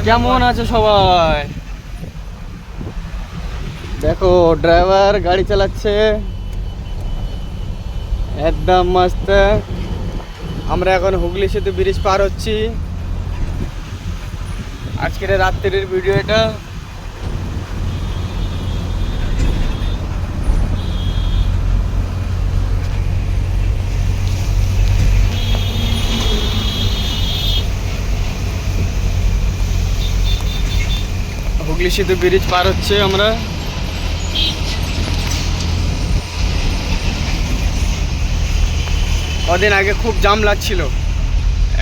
কেমন আছে সবাই? দেখো ড্রাইভার গাড়ি চালাচ্ছে একদম মস্ত। আমরা এখন হুগলি সেতু ব্রিজ পার হচ্ছি। আজকের রাত্রির ভিডিও এটা। হুগলি সেতু ব্রিজ পার হচ্ছে আমরা। কদিন আগে খুব জাম লাগছিল,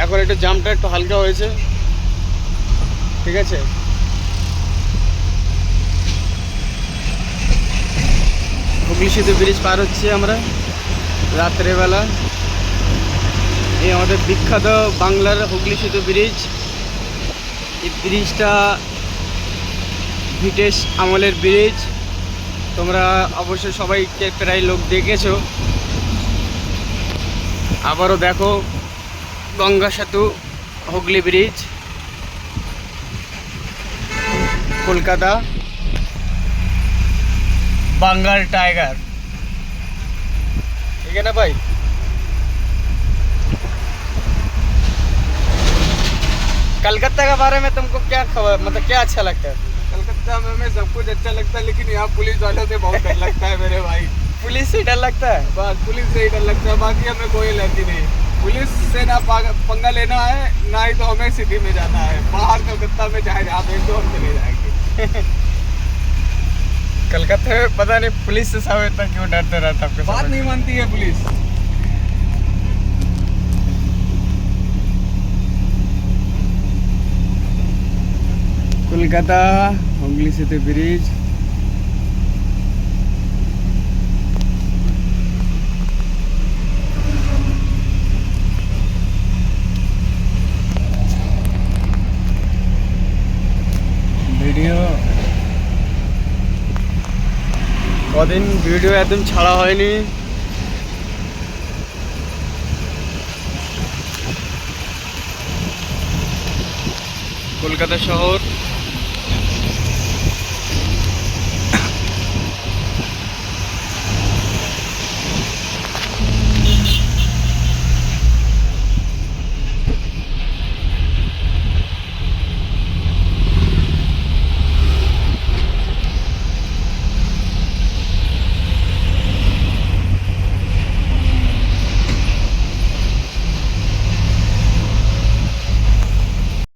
এখন একটু জামটা একটু হালকা হয়েছে। ঠিক আছে, হুগলি সেতু ব্রিজ পার হচ্ছে আমরা রাত্রেবেলা। এই আমাদের বিখ্যাত বাংলার হুগলি সেতু ব্রিজ। এই ব্রিজটা ব্রিটিশ আমলের ব্রিজ। তোমরা অবশ্যই সবাইকে প্রায় লোক দেখেছো। আবারও দেখো গঙ্গা সেতু হুগলি ব্রিজ, কলকাতা, बंगाल टाइगर। ठीक है ना भाई? कलकत्ता के बारे में तुमको क्या खबर, मतलब क्या अच्छा लगता है? कलकत्ता में सब कुछ अच्छा लगता है, लेकिन यहाँ पुलिस वालों से बहुत डर लगता है मेरे भाई। पुलिस से डर लगता है? बस पुलिस से ही डर लगता है, बाकी हमें कोई लगती नहीं। पुलिस से ना पंगा लेना है, ना ही तो हमें सिटी में जाना है। बाहर कलकत्ता में चाहे जहाँ भेज दो हम चले जाएंगे। कलकत्ता में पता नहीं पुलिस से सब इतना क्यों डरते रहता है? बात नहीं मानती है पुलिस। कोलकाता हुगली सेतु ब्रिज। ভিডিও কদিন ভিডিও একদম ছাড়া হয়নি। কলকাতা শহর